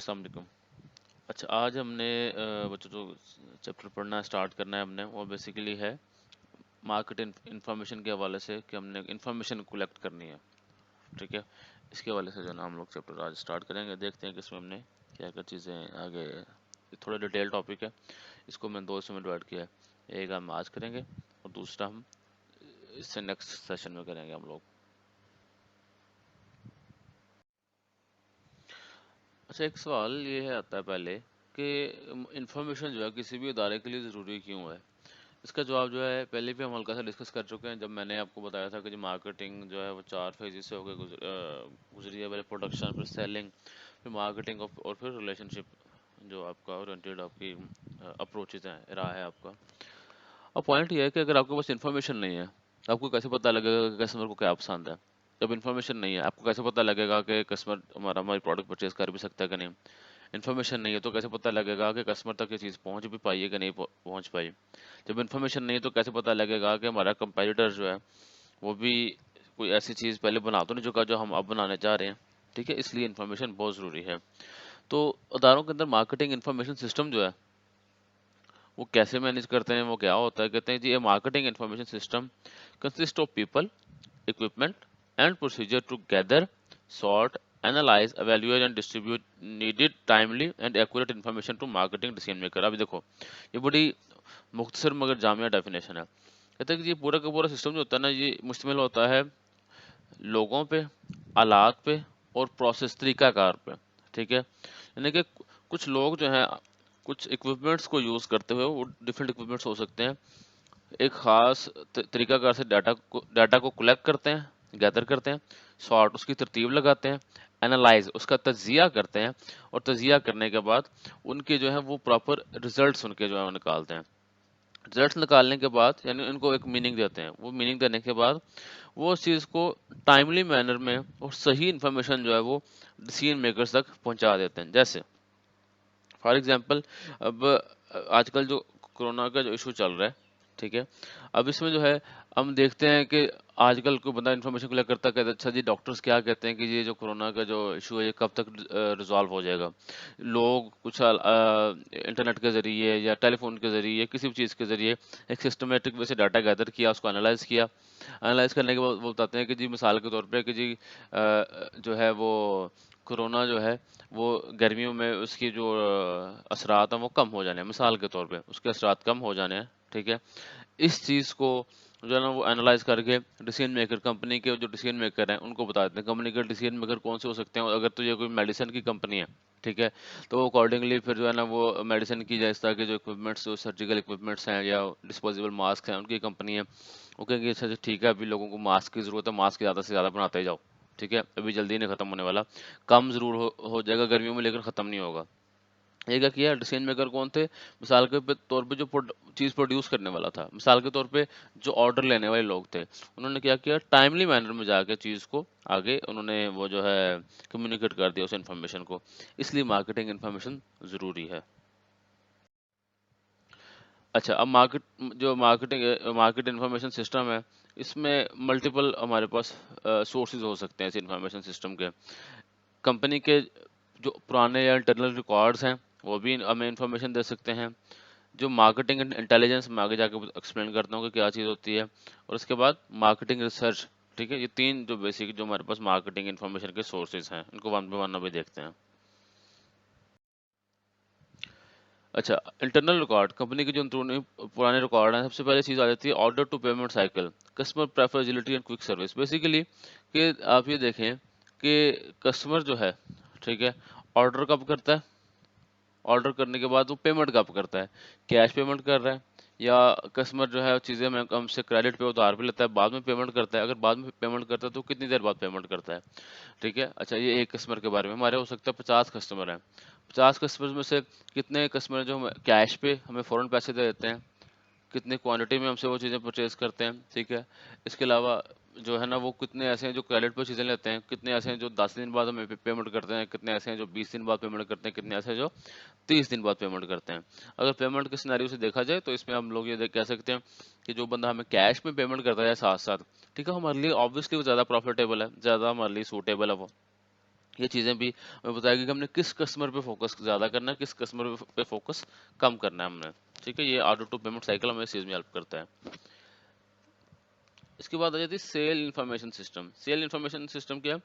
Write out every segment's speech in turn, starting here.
अस्सलाम वालेकुम। अच्छा, आज हमने बच्चों जो चैप्टर पढ़ना स्टार्ट करना है हमने, वो बेसिकली है मार्केट इंफॉर्मेशन के हवाले से कि हमने इंफॉर्मेशन कलेक्ट करनी है। ठीक है, इसके हवाले से जो है ना हम लोग चैप्टर आज स्टार्ट करेंगे। देखते हैं कि इसमें हमने क्या क्या चीज़ें आगे, ये थोड़ा डिटेल टॉपिक है, इसको मैंने दो हिस्सों में डिवाइड किया है। एक हम आज करेंगे और दूसरा हम इससे नेक्स्ट सेशन में करेंगे हम लोग। अच्छा, एक सवाल ये है आता है पहले कि इंफॉर्मेशन जो है किसी भी इदारे के लिए ज़रूरी क्यों है। इसका जवाब जो है पहले भी हम हल्का सा डिस्कस कर चुके हैं, जब मैंने आपको बताया था कि जो मार्केटिंग जो है वो 4 फेजेस से होकर गुजरी है। पहले प्रोडक्शन, फिर सेलिंग, फिर मार्केटिंग और फिर रिलेशनशिप, जो आपका ओरिएंटेड आपकी अप्रोचेज हैं, राह है आपका। अब पॉइंट ये है कि अगर आपके पास इन्फॉर्मेशन नहीं है तो आपको कैसे पता लगेगा कि कस्टमर को क्या पसंद है। जब इन्फॉर्मेशन नहीं है आपको कैसे पता लगेगा कि कस्टमर हमारी प्रोडक्ट परचेज कर भी सकता है कि नहीं। इन्फॉर्मेशन नहीं है तो कैसे पता लगेगा कि कस्टमर तक ये चीज़ पहुंच भी पाई है कि नहीं पहुंच पाई। जब इन्फॉर्मेशन नहीं है तो कैसे पता लगेगा कि हमारा कंपेटिटर जो है वो भी कोई ऐसी चीज़ पहले बना तो नहीं चुका जो हम अब बनाने जा रहे हैं। ठीक है, इसलिए इन्फॉर्मेशन बहुत ज़रूरी है। तो अदारों के अंदर मार्केटिंग इन्फॉर्मेशन सिस्टम जो है वो कैसे मैनेज करते हैं, वो क्या होता है। कहते हैं जी, a marketing information system consist of people, equipment and procedure to gather, sort, analyze, evaluate and distribute needed timely and accurate information to marketing decision maker। अभी देखो, ये बड़ी मुख्तसर मगर जामिया डेफिनेशन है। कहते हैं कि ये पूरा का पूरा सिस्टम जो होता है ना, ये मुश्तमिल होता है लोगों पे, आलात पे और प्रोसेस तरीकाकार पे। ठीक है, यानी कि कुछ लोग जो हैं कुछ इक्विपमेंट्स को यूज़ करते हुए, वो डिफरेंट इक्विपमेंट्स हो सकते हैं, एक ख़ास तरीक़ाकार से डाटा को कलेक्ट करते हैं, गैदर करते हैं, सॉर्ट उसकी तरतीब लगाते हैं, एनालाइज़ उसका तज्ज़िया करते हैं, और तज्ज़िया करने के बाद उनके जो है वो प्रॉपर रिजल्ट्स उनके जो है वो निकालते हैं। रिजल्ट्स निकालने के बाद यानी उनको एक मीनिंग देते हैं। वो मीनिंग देने के बाद वो उस चीज़ को टाइमली मैनर में और सही इन्फॉर्मेशन जो है वो डिसीजन मेकर्स तक पहुंचा देते हैं। जैसे फॉर एग्जांपल, अब आजकल जो कोरोना का जो इशू चल रहा है, ठीक है, अब इसमें जो है हम देखते हैं कि आजकल कोई बंदा इन्फॉर्मेशन कलेक्ट करता है, कहता है अच्छा जी डॉक्टर्स क्या कहते हैं कि ये जो कोरोना का जो इशू है ये कब तक रिजॉल्व हो जाएगा। लोग कुछ इंटरनेट के ज़रिए या टेलीफोन के ज़रिए किसी भी चीज़ के ज़रिए एक सिस्टमेटिक वे से डाटा गैदर किया, उसको एनालाइज किया। एनालाइज करने के बाद वो बताते हैं कि जी मिसाल के तौर पे कि जी जो है वो कोरोना जो है वो गर्मियों में उसकी जो असरात हैं वो कम हो जाने हैं, मिसाल के तौर पे उसके असरात कम हो जाने हैं। ठीक है, इस चीज़ को जो है ना वो एनालाइज करके डिसीजन मेकर, कंपनी के जो डिसीजन मेकर हैं उनको बता देते हैं। कंपनी के डिसीजन मेकर कौन से हो सकते हैं, और अगर तो ये कोई मेडिसिन की कंपनी है, ठीक है, तो अकॉर्डिंगली फिर जो है ना वो मेडिसिन की, जैसे तरह के जो इक्विपमेंट्स, जो सर्जिकल इक्विपमेंट्स हैं या डिस्पोजेबल मास्क हैं, उनकी कंपनी है, वो कहेंगे अच्छा अच्छा ठीक है, अभी लोगों को मास्क की ज़रूरत है, मास्क ज़्यादा से ज़्यादा बनाते जाओ। ठीक है, अभी जल्दी नहीं ख़त्म होने वाला, कम ज़रूर हो जाएगा गर्मियों में, लेकिन ख़त्म नहीं होगा। ये क्या किया, डिसीजन मेकर कौन थे, मिसाल के तौर पे जो चीज़ प्रोड्यूस करने वाला था, मिसाल के तौर पे जो ऑर्डर लेने वाले लोग थे, उन्होंने क्या किया, टाइमली मैनर में जाके चीज़ को आगे उन्होंने वो जो है कम्युनिकेट कर दिया उस इन्फॉर्मेशन को। इसलिए मार्केटिंग इन्फॉर्मेशन ज़रूरी है। अच्छा, अब जो मार्केट इन्फॉर्मेशन सिस्टम है, इसमें मल्टीपल हमारे पास सोर्सेज हो सकते हैं इस इन्फॉर्मेशन सिस्टम के। कंपनी के जो पुराने या इंटरनल रिकॉर्ड्स हैं वो भी हमें इंफॉर्मेशन दे सकते हैं। जो मार्केटिंग इंटेलिजेंस, मैं आगे जाके एक्सप्लेन करता हूँ कि क्या चीज़ होती है। और उसके बाद मार्केटिंग रिसर्च। ठीक है, ये तीन जो बेसिक जो हमारे पास मार्केटिंग इन्फॉर्मेशन के सोर्सेज हैं, इनको वन बाय वन अभी देखते हैं। अच्छा, इंटरनल रिकॉर्ड, कंपनी के जो पुराने रिकॉर्ड हैं, सबसे पहले चीज़ आ जाती है order to payment cycle, customer prefer agility and quick service. Basically कि आप ये देखें कि कस्टमर जो है, ठीक है, ऑर्डर कब करता है, ऑर्डर करने के बाद वो पेमेंट कब करता है, कैश पेमेंट कर रहा है, या कस्टमर जो है चीज़ें में हमसे क्रेडिट पे उधार पे लेता है, बाद में पेमेंट करता है। अगर बाद में पेमेंट करता है तो कितनी देर बाद पेमेंट करता है। ठीक है, अच्छा, ये एक कस्टमर के बारे में। हमारे हो सकता है 50 कस्टमर हैं, 50 कस्टमर में से कितने कस्टमर जो हमें कैश पे हमें फ़ौरन पैसे दे देते हैं, कितनी क्वांटिटी में हमसे वो चीज़ें परचेज़ करते हैं। ठीक है, इसके अलावा जो है ना वो कितने ऐसे हैं जो क्रेडिट पर चीज़ें लेते हैं, कितने ऐसे हैं जो 10 दिन बाद हमें पेमेंट करते हैं, कितने ऐसे हैं जो 20 दिन बाद पेमेंट करते हैं, कितने ऐसे हैं जो 30 दिन बाद पेमेंट करते हैं। अगर पेमेंट के सिनेरियो से देखा जाए तो इसमें हम लोग ये कह सकते हैं कि जो बंदा हमें कैश में पेमेंट करता है साथ साथ, ठीक है, हमारे लिए ऑब्वियसली वो ज़्यादा प्रॉफिटेबल है, ज़्यादा हमारे लिए सूटेबल है वो। یہ چیزیں بھی ہمیں بتائے گی کہ ہم نے کس کسٹمر پہ فوکس زیادہ کرنا ہے، کس کسٹمر پہ فوکس کم کرنا ہے ہم نے. ٹھیک ہے، یہ آرڈر ٹو پیمنٹ سائیکل ہمیں اس چیز میں ہیلپ کرتا ہے. اس کے بعد آ جاتی ہے sale information system. Sale information system کیا ہے؟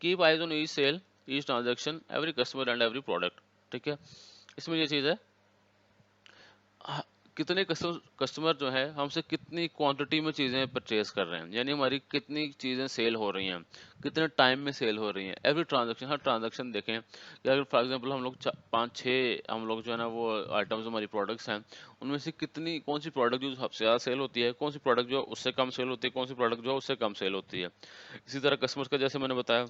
Keep eyes on each sale, each transaction, every customer and every product. ٹھیک ہے، اس میں یہ چیز ہے کتنے کسٹمر جو ہے ہم سے کتنی کوانٹٹی میں چیزیں پرچیز کر رہے ہیں، یعنی ہماری کتنی چیزیں سیل ہو رہی ہیں، کتنے ٹائم میں سیل ہو رہی ہیں. ایوری ٹرانزیکشن، ہر ٹرانزیکشن دیکھیں کہ اگر فار ایگزامپل ہم لوگ 5-6 ہم لوگ جو ہے نا وہ آئٹمز ہماری پروڈکٹس ہیں، ان میں سے کتنی کون سی پروڈکٹ جو سب سے زیادہ سیل ہوتی ہے، کون سی پروڈکٹ جو اس سے کم سیل ہوتی ہے، کون سی پروڈکٹ جو اس سے کم سیل ہوتی ہے. اسی طرح کسٹمر کا جیسے میں نے بتایا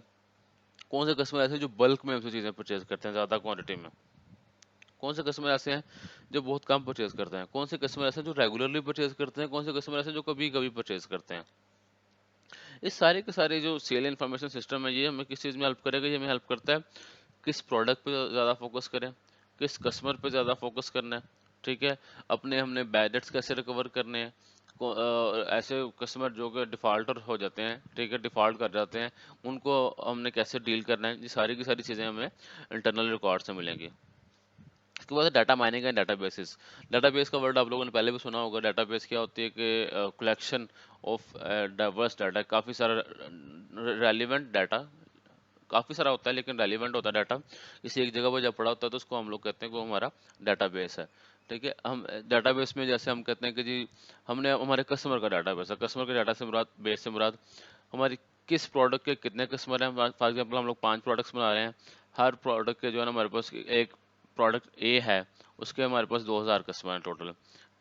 کون سے کسٹمر ایسے جو بلک میں ہم سے چیزیں پرچیز کرتے ہیں زیادہ کوانٹٹی میں، کون سے کسٹمر ایسے ہیں جو بہت کم پرچیز کرتے ہیں، کون سے کسٹمر ایسے ہیں جو ریگولرلی پرچیز کرتے ہیں، کون سے کسٹمر ایسے ہیں جو کبھی کبھی پرچیز کرتے ہیں. اس سارے کے سارے جو سیل انفارمیشن سسٹم ہے یہ ہمیں کس چیز میں ہیلپ کرے گا؟ یہ ہمیں ہیلپ کرتا ہے کس پروڈکٹ پہ زیادہ فوکس کریں، کس کسٹمر پہ زیادہ فوکس کرنا ہے. ٹھیک ہے، اپنے ہم نے بیڈ ڈیٹس کیسے ریکور کرنے ہیں، ایسے کسٹمر جو کہ ڈیفالٹر ہو جاتے ہیں، ٹھیک ہے، ڈیفالٹ کر جاتے ہیں، ان کو ہم نے کیسے ڈیل کرنا ہے. یہ ساری کی ساری چیزیں ہمیں انٹرنل ریکارڈ سے ملیں گی. اس کے بعد data mining and databases. Database کا ورڈ آپ لوگوں نے پہلے بھی سنا ہوگا. ڈاٹا بیس کیا ہوتی ہے کہ کلیکشن آف ڈائیورس ڈاٹا، کافی سارا ریلیونٹ ڈاٹا، کافی سارا ہوتا ہے لیکن ریلیونٹ ہوتا ہے ڈاٹا. کسی ایک جگہ پر جب پڑا ہوتا ہے تو اس کو ہم لوگ کہتے ہیں کہ وہ ہمارا ڈاٹا بیس ہے. ٹھیک ہے، ہم ڈاٹا بیس میں جیسے ہم کہتے ہیں کہ جی ہم نے ہمارے کسٹمر کا ڈاٹا بیس ہے، کسٹمر کے ڈاٹا سے مراد، بیس سے مراد ہماری کس پروڈکٹ کے کتنے کسٹمر ہیں. فار ایگزامپل ہم لوگ 5 پروڈکٹس بنا رہے ہیں، ہر پروڈکٹ کے جو ہے نا ہمارے پاس ایک پروڈکٹ اے ہے، اس کے ہمارے پاس 2000 کسٹمر ہیں ٹوٹل.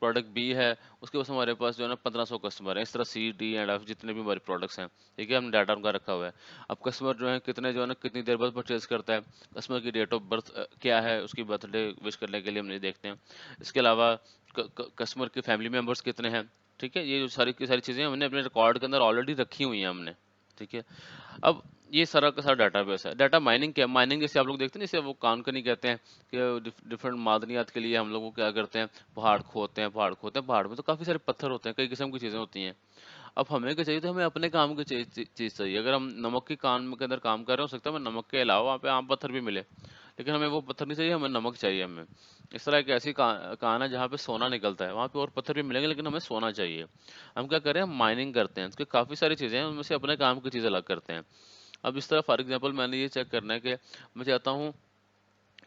پروڈکٹ بی ہے، اس کے پاس ہمارے پاس جو ہے نا 1500 کسٹمر ہیں. اس طرح سی ڈی اینڈ ایف جتنے بھی ہمارے پروڈکٹس ہیں، ٹھیک ہے، ہم نے ڈاٹا ان کا رکھا ہوا ہے. اب کسٹمر جو ہے کتنے جو ہے نا کتنی دیر بعد پرچیز کرتا ہے، کسٹمر کی ڈیٹ آف برتھ کیا ہے، اس کی برتھ ڈے وش کرنے کے لیے ہم یہ دیکھتے ہیں. اس کے علاوہ کسٹمر کے فیملی ممبرس کتنے ہیں. ٹھیک ہے، یہ جو ساری کی ساری چیزیں ہم نے اپنے ریکارڈ کے اندر آلریڈی رکھی ہوئی ہیں ہم نے. ٹھیک ہے، اب یہ سارا کا سارا ڈاٹا بیس ہے. ڈاٹا مائننگ کیا ہے؟ مائننگ جیسے آپ لوگ دیکھتے ہیں جیسے وہ کان کنی کہتے ہیں کہ ڈفرینٹ معدنیات کے لیے ہم لوگ کیا کرتے ہیں، پہاڑ کھودتے ہیں. پہاڑ میں تو کافی سارے پتھر ہوتے ہیں، کئی قسم کی چیزیں ہوتی ہیں. اب ہمیں کیا چاہیے؟ تو ہمیں اپنے کام کی چیز چاہیے. اگر ہم نمک کی کان کے اندر کام کر رہے ہو سکتا ہے ہمیں نمک کے علاوہ وہاں پہ عام پتھر بھی ملے، لیکن ہمیں وہ پتھر نہیں چاہیے، ہمیں نمک چاہیے. ہمیں اس طرح ایک ایسی کان ہے جہاں پہ سونا نکلتا ہے، وہاں پہ اور پتھر بھی ملیں گے لیکن ہمیں سونا چاہیے. ہم کیا کریں؟ ہم مائننگ کرتے ہیں. اس کے کافی ساری چیزیں ہیں، ان میں سے اپنے کام کی چیز الگ کرتے ہیں. اب اس طرح فار ایگزامپل میں نے یہ چیک کرنا ہے کہ میں چاہتا ہوں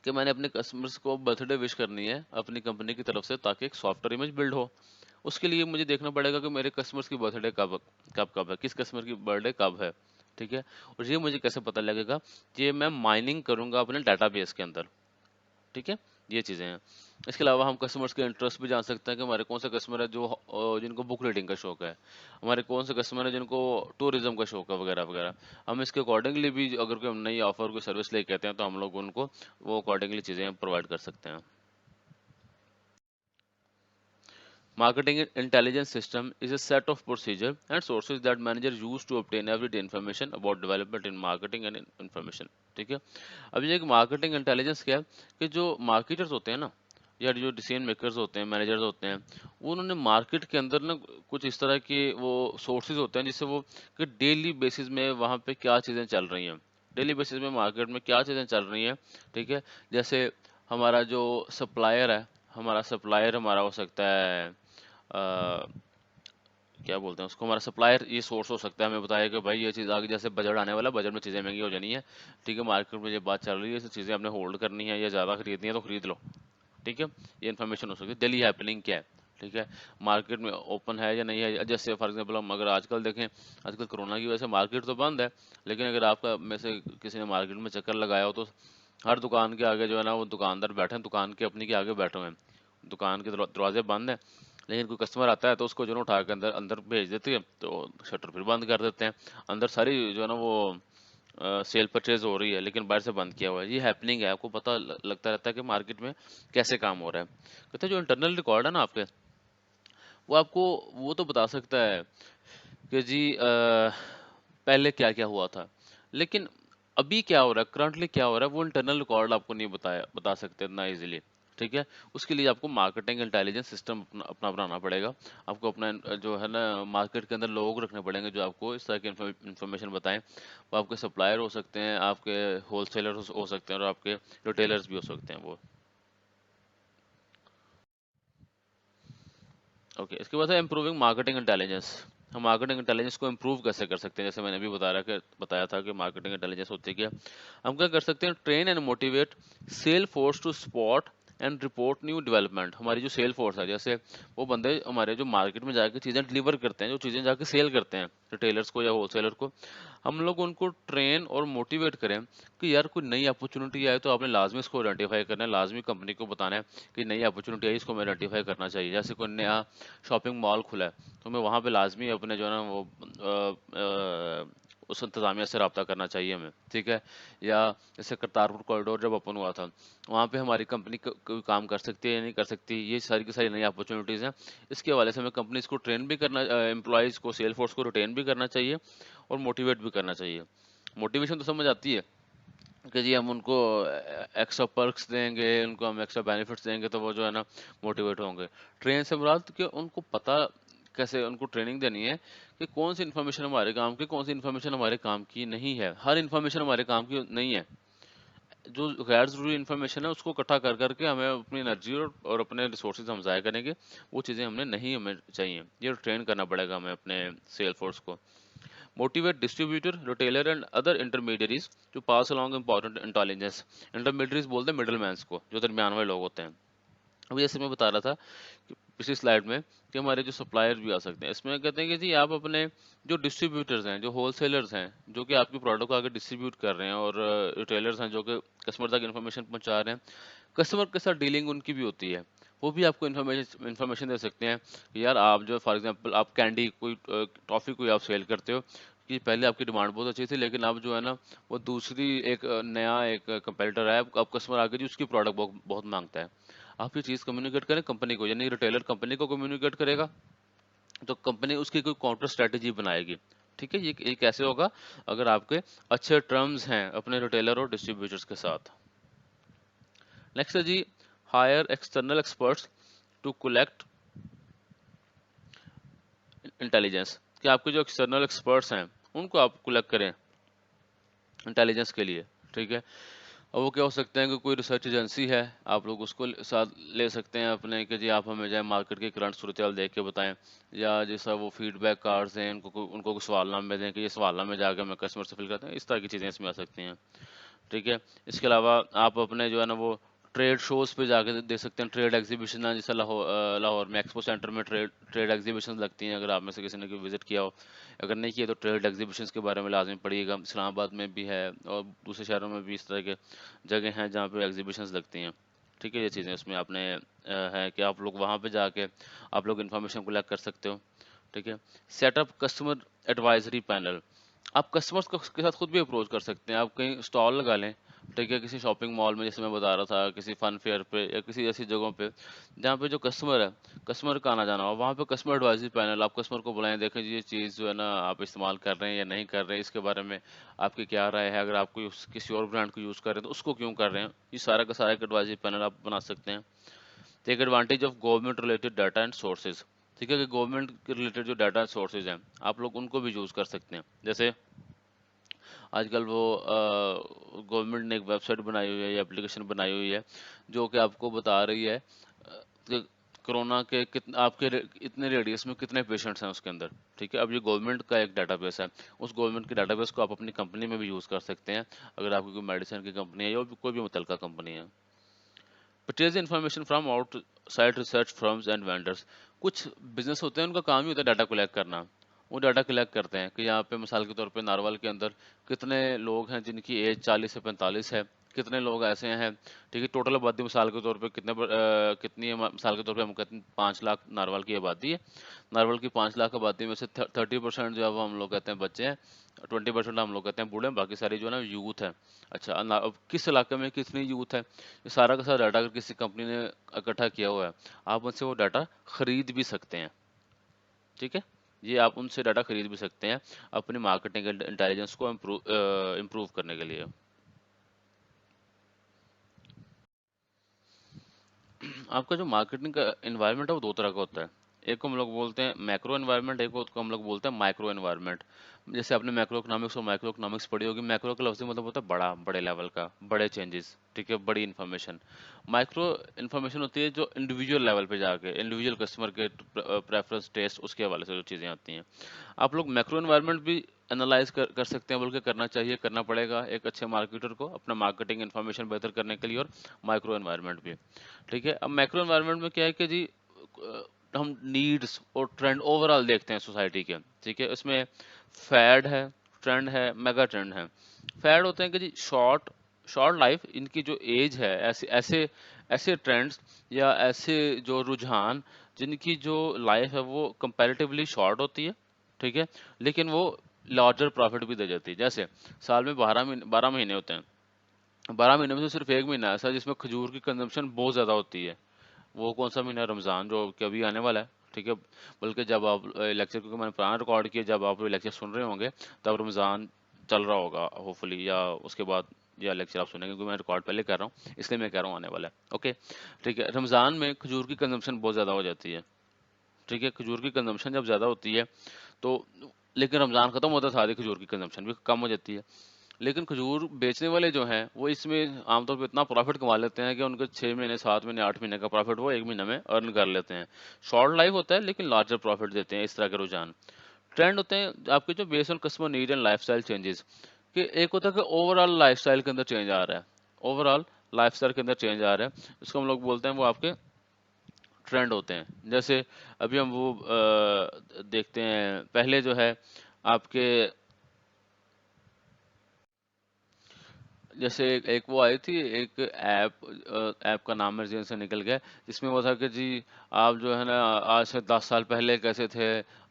کہ میں نے اپنے کسٹمرز کو برتھ ڈے وش کرنی ہے اپنی کمپنی کی طرف سے تاکہ ایک سافٹ ویئر امیج بلڈ ہو. اس کے لیے مجھے دیکھنا پڑے گا کہ میرے کسٹمرز کی برتھ ڈے کب ہے، کس کسٹمر کی برتھ ڈے کب ہے. ٹھیک ہے، اور یہ مجھے کیسے پتہ لگے گا؟ یہ میں مائننگ کروں گا اپنے ڈاٹا بیس کے اندر. ٹھیک ہے، یہ چیزیں ہیں. اس کے علاوہ ہم کسٹمرز کے انٹرسٹ بھی جان سکتے ہیں کہ ہمارے کون سے کسٹمر ہے جو جن کو بک ریڈنگ کا شوق ہے، ہمارے کون سے کسٹمر ہیں جن کو ٹورزم کا شوق ہے، وغیرہ وغیرہ. ہم اس کے اکارڈنگلی بھی اگر کوئی ہم نئی آفر کوئی سروس لے کے آتے ہیں تو ہم لوگ ان کو وہ اکارڈنگلی چیزیں پرووائڈ کر سکتے ہیں. Marketing intelligence system is a set of procedure and sources that manager use to obtain everyday information about development in marketing and information. ٹھیک ہے، اب یہ ایک مارکیٹنگ انٹیلیجنس کیا ہے کہ جو مارکیٹرز ہوتے ہیں نا یا جو ڈیسیژن میکرز ہوتے ہیں، مینیجرز ہوتے ہیں، وہ انہوں نے مارکیٹ کے اندر نا کچھ اس طرح کے وہ سورسز ہوتے ہیں جس سے وہ کہ ڈیلی بیسس میں وہاں پہ کیا چیزیں چل رہی ہیں، ڈیلی بیسس میں مارکیٹ میں کیا چیزیں چل رہی ہیں. ٹھیک ہے، جیسے ہمارا جو سپلائر ہے، ہمارا ہو سکتا ہے کیا بولتے ہیں اس کو، ہمارا سپلائر یہ سورس ہو سکتا ہے، ہمیں بتایا کہ بھائی یہ چیز آگے جیسے بجٹ آنے والا، بجٹ میں چیزیں مہنگی ہو جانی ہے. ٹھیک ہے، مارکیٹ میں یہ بات چل رہی ہے، یہ چیزیں آپ نے ہولڈ کرنی ہے یا زیادہ خریدنی ہے تو خرید لو. ٹھیک ہے، یہ انفارمیشن ہو سکتی ہے. ڈیلی ہیپننگ کیا ہے، ٹھیک ہے، مارکیٹ میں اوپن ہے یا نہیں ہے. جیسے فار ایگزامپل ہم اگر آج کل دیکھیں، آج کل کرونا کی وجہ سے مارکیٹ تو بند ہے، لیکن اگر آپ کا میں سے کسی نے مارکیٹ میں چکر لگایا ہو تو ہر دکان کے آگے جو ہے نا وہ دکاندار بیٹھے ہیں، دکان کے اپنی کے آگے بیٹھے ہوئے ہیں، دکان کے دروازے بند ہیں، لیکن کوئی کسٹمر آتا ہے تو اس کو جو ہے نا اٹھا کے اندر اندر بھیج دیتے ہیں تو شٹر پھر بند کر دیتے ہیں. اندر ساری جو ہے نا وہ سیل پرچیز ہو رہی ہے لیکن باہر سے بند کیا ہوا ہے. یہ ہیپننگ ہے، آپ کو پتہ لگتا رہتا ہے کہ مارکیٹ میں کیسے کام ہو رہا ہے. کہتے ہیں جو انٹرنل ریکارڈ ہے نا آپ کے، وہ آپ کو وہ تو بتا سکتا ہے کہ جی پہلے کیا کیا ہوا تھا، لیکن ابھی کیا ہو رہا ہے، کرنٹلی کیا ہو رہا ہے، وہ انٹرنل ریکارڈ آپ کو نہیں بتا سکتے اتنا ایزیلی. ठीक है। उसके लिए आपको मार्केटिंग इंटेलिजेंस सिस्टम अपना बनाना पड़ेगा। आपको अपना जो है ना मार्केट के अंदर लोग रखने पड़ेंगे जो आपको इस तरह की इन्फॉर्मेशन बताएं। वो आपके सप्लायर हो सकते हैं, आपके होलसेलर हो सकते हैं, और आपके रिटेलर्स भी हो सकते हैं वो। ओके, इसके बाद है इम्प्रूविंग मार्केटिंग इंटेलिजेंस। हम मार्केटिंग इंटेलिजेंस को इम्प्रूव कैसे कर सकते हैं? जैसे मैंने अभी बताया था कि मार्केटिंग इंटेलिजेंस होती है क्या। हम क्या कर सकते हैं? Train and motivate sale force to spot and report new development. हमारी जो सेल फोर्स है, जैसे वो बंदे हमारे जो मार्केट में जाके चीज़ें डिलीवर करते हैं, जो चीज़ें जाके सेल करते हैं रिटेलर्स को या होलसेलर को, हम लोग उनको ट्रेन और मोटिवेट करें कि यार कोई नई अपॉर्चुनिटी आए तो आपने लाजमी इसको आइडेंटिफाई करना है, लाजमी कंपनी को बताना है कि नई अपॉर्चुनिटी आई, इसको हमें आइडेंटिफाई करना चाहिए। जैसे कोई नया शॉपिंग मॉल खुला है तो हमें वहाँ पे लाजमी अपने जो है ना वो उस इंतज़ामिया से रब्ता करना चाहिए हमें, ठीक है। या जैसे करतारपुर कॉरिडोर जब ओपन हुआ था, वहाँ पे हमारी कंपनी कोई काम कर सकती है या नहीं कर सकती, ये सारी की सारी नई अपॉर्चुनिटीज़ हैं। इसके हवाले से हमें कंपनीज को ट्रेन भी करना, एम्प्लॉयज़ को, सेल फोर्स को रिटेन भी करना चाहिए और मोटिवेट भी करना चाहिए। मोटिवेशन तो समझ आती है कि जी हम उनको एक्स्ट्रा पर्क्स देंगे, उनको हम एक्स्ट्रा बेनिफिट्स देंगे तो वो जो है ना मोटिवेट होंगे। ट्रेन से मुराद कि उनको पता, कैसे उनको ट्रेनिंग देनी है कि कौन सी इन्फॉर्मेशन हमारे काम की, कौन सी इन्फॉर्मेशन हमारे काम की नहीं है। हर इन्फॉर्मेशन हमारे काम की नहीं है। जो गैर ज़रूरी इन्फॉर्मेशन है उसको इकट्ठा कर करके हमें अपनी एनर्जी और अपने रिसोर्सेज हम ज़ाया करेंगे, वो चीज़ें हमने नहीं हमें चाहिए। ये ट्रेन करना पड़ेगा हमें अपने सेल फोर्स को। Motivate distributor, retailer and other intermediaries to pass along important intelligence. Intermediaries बोलते हैं middlemen को, जो दरमियान वाले लोग होते हैं। अभी जैसे मैं बता रहा था कि पिछली स्लाइड में कि हमारे जो सप्लायर भी आ सकते हैं, इसमें कहते हैं कि जी आप अपने जो डिस्ट्रीब्यूटर्स हैं, जो होलसेलर्स हैं, जो कि आपके प्रोडक्ट को आगे डिस्ट्रीब्यूट कर रहे हैं, और रिटेलर्स हैं जो कि कस्टमर तक इन्फॉर्मेशन पहुंचा रहे हैं, कस्टमर के साथ डीलिंग उनकी भी होती है। वो भी आपको इन्फॉर्मेशन दे सकते हैं कि यार आप जो फॉर एग्जांपल आप कैंडी कोई टॉफ़ी कोई आप सेल करते हो कि पहले आपकी डिमांड बहुत अच्छी थी, लेकिन अब जो है ना वो दूसरी एक नया एक कंपेटिटर है, अब कस्टमर आगे जी उसकी प्रोडक्ट बहुत बहुत मांगता है। आप ये चीज़ कम्युनिकेट करें कंपनी को, यानी रिटेलर कंपनी को कम्युनिकेट करेगा तो कंपनी उसकी कोई काउंटर स्ट्रेटेजी बनाएगी। ठीक है, ये कैसे होगा? अगर आपके अच्छे टर्म्स हैं अपने रिटेलर और डिस्ट्रीब्यूटर्स के साथ। नेक्स्ट है जी, hire external experts to collect intelligence. कि आपके जो एक्सटर्नल एक्सपर्ट्स हैं उनको आप कलेक्ट करें इंटेलिजेंस के लिए, ठीक है। अब वो क्या हो सकते हैं कि कोई रिसर्च एजेंसी है, आप लोग उसको साथ ले सकते हैं अपने कि जी आप हमें जो है मार्केट की करंट सूरत हाल देख के बताएं, या जैसा वो फीडबैक कार्ड्स हैं उनको सवालनामे दें कि ये सवालनामे जाके हमें कस्टमर से फिल करते हैं। इस तरह की चीज़ें इसमें आ सकती हैं, ठीक है। इसके अलावा आप अपने जो है ना वो ट्रेड शोज़ पे जाके दे सकते हैं, ट्रेड एग्जीबिशन है, जैसे लाहौर में एक्सपो सेंटर में ट्रेड ट्रेड एग्जीबिशन लगती हैं, अगर आप में से किसी ने कोई विजिट किया हो। अगर नहीं किया तो ट्रेड एग्जीबिशंस के बारे में लाजमी पढ़िएगा। इस्लामाबाद में भी है और दूसरे शहरों में भी इस तरह के जगह हैं जहाँ पे एग्जीबिशंस लगती हैं, ठीक है। ये चीज़ें इसमें आपने है कि आप लोग वहाँ पे जाके आप लोग इन्फॉर्मेशन कलेक्ट कर सकते हो, ठीक है। Setup customer advisory panel. आप कस्टमर्स को के साथ खुद भी अप्रोच कर सकते हैं। आप कहीं स्टॉल लगा लें, ठीक है, किसी शॉपिंग मॉल में, जैसे मैं बता रहा था, किसी फन फेयर पे या किसी ऐसी जगहों पे जहाँ पे जो कस्टमर है, कस्टमर का आना जाना हो, वहाँ पे कस्टमर एडवाइजरी पैनल, आप कस्टमर को बुलाएं, देखें जी ये चीज़ जो है ना आप इस्तेमाल कर रहे हैं या नहीं कर रहे हैं, इसके बारे में आपकी क्या राय है। अगर आप कोई किसी और ब्रांड को यूज़ कर रहे हैं तो उसको क्यों कर रहे हैं, ये सारा का सारा एक एडवाइजरी पैनल आप बना सकते हैं। Take advantage of government related data and sources. ठीक है, कि गवर्नमेंट के रिलेटेड जो डाटा सोर्सेज हैं आप लोग उनको भी यूज़ कर सकते हैं। जैसे आजकल वो गवर्नमेंट ने एक वेबसाइट बनाई हुई है या एप्लीकेशन बनाई हुई है जो कि आपको बता रही है कि कोरोना के आपके इतने रेडियस में कितने पेशेंट्स हैं उसके अंदर, ठीक है। अब ये गवर्नमेंट का एक डाटाबेस है, उस गवर्नमेंट के डाटाबेस को आप अपनी कंपनी में भी यूज़ कर सकते हैं, अगर आपकी कोई मेडिसिन की कंपनी है या कोई भी मुतलका कंपनी है। Purchase information from outside research firms and vendors. कुछ बिजनेस होते हैं उनका काम ही होता है डाटा कलेक्ट करना। वो डाटा कलेक्ट करते हैं कि यहाँ पे मिसाल के तौर पे नारवल के अंदर कितने लोग हैं जिनकी एज 40 से 45 है, कितने लोग ऐसे हैं, ठीक है। टोटल आबादी मिसाल के तौर पे कितनी है, मिसाल के तौर पे हम कहते हैं 5 लाख नारवल की आबादी है। नारवल की 5 लाख आबादी में से 30% जो है वो हम लोग कहते हैं बच्चे हैं, 20% हम लोग कहते हैं बूढ़े हैं, बाकी सारी जो है ना यूथ है। अच्छा, अब किस इलाके में कितनी यूथ है, ये सारा का सारा डाटा अगर किसी कंपनी ने इकट्ठा किया हुआ है, आप उनसे वो डाटा खरीद भी सकते हैं, ठीक है। ये आप उनसे डाटा खरीद भी सकते हैं अपनी मार्केटिंग इंटेलिजेंस को इम्प्रूव करने के लिए। आपका जो मार्केटिंग का एनवायरनमेंट है वो दो तरह का होता है। एक को हम लोग बोलते हैं मैक्रो एनवायरनमेंट, एक को हम लोग बोलते हैं माइक्रो एनवायरनमेंट। जैसे आपने मैक्रो इकोनॉमिक्स और माइक्रो इकोनॉमिक्स पढ़ी होगी। मैक्रो का लफ्ज़ ही मतलब होता है बड़ा, बड़े लेवल का, बड़े चेंजेस, ठीक है, बड़ी इन्फॉर्मेशन। माइक्रो इन्फॉर्मेशन होती है जो इंडिविजुअल लेवल पे जाके, इंडिविजुअल कस्टमर के प्रेफरेंस, टेस्ट, उसके हवाले से जो चीज़ें आती हैं। आप लोग मैक्रो एनवायरनमेंट भी एनालाइज कर सकते हैं, बल्कि करना चाहिए, करना पड़ेगा एक अच्छे मार्केटर को अपना मार्केटिंग इन्फॉर्मेशन बेहतर करने के लिए, और माइक्रो एनवायरनमेंट भी। ठीक है, अब मैक्रो एनवायरनमेंट में क्या है कि जी हम नीड्स और ट्रेंड ओवरऑल देखते हैं सोसाइटी के। ठीक है, इसमें फैड है, ट्रेंड है, मेगा ट्रेंड है। फैड होते हैं कि जी शॉर्ट शॉर्ट लाइफ, इनकी जो एज है, ऐसे ऐसे ऐसे ट्रेंड्स या ऐसे जो रुझान जिनकी जो लाइफ है वो कंपैरेटिवली शॉर्ट होती है। ठीक है, लेकिन वो लार्जर प्रॉफिट भी दे जाती है। जैसे साल में 12 महीने होते हैं। 12 महीने में से सिर्फ एक महीना ऐसा है जिसमें खजूर की कंजम्पशन बहुत ज़्यादा होती है। वो कौन सा महीना है? रमज़ान, जो कि अभी आने वाला है। ठीक है, बल्कि जब आप लेक्चर, क्योंकि मैंने पुराना रिकॉर्ड किया, जब आप लेक्चर सुन रहे होंगे तब रमज़ान चल रहा होगा होपफुली, या उसके बाद या लेक्चर आप सुनेंगे, क्योंकि मैं रिकॉर्ड पहले कर रहा हूँ इसलिए मैं कह रहा हूँ आने वाला है। ओके, ठीक है, रमज़ान में खजूर की कंजम्पशन बहुत ज़्यादा हो जाती है। ठीक है, खजूर की कंजम्पशन जब ज़्यादा होती है तो, लेकिन रमज़ान ख़त्म होता था, आधी खजूर की कंजम्पशन भी कम हो जाती है। लेकिन खजूर बेचने वाले जो हैं वो इसमें आमतौर पे इतना प्रॉफिट कमा लेते हैं कि उनके 6 महीने, 7 महीने, 8 महीने का प्रॉफिट वो एक महीने में अर्न कर लेते हैं। शॉर्ट लाइफ होता है लेकिन लार्जर प्रॉफिट देते हैं इस तरह के रुझान। ट्रेंड होते हैं आपके जो based on customer need and lifestyle changes, कि एक होता है कि ओवरऑल लाइफस्टाइल के अंदर चेंज आ रहा है, ओवरऑल लाइफस्टाइल के अंदर चेंज आ रहा है, इसको हम लोग बोलते हैं, वो आपके ट्रेंड होते हैं। जैसे अभी हम वो देखते हैं, पहले जो है आपके, जैसे एक वो आई थी, एक ऐप का नाम मेरे जेहन से निकल गया, जिसमें वो था कि जी आप जो है ना आज से 10 साल पहले कैसे थे,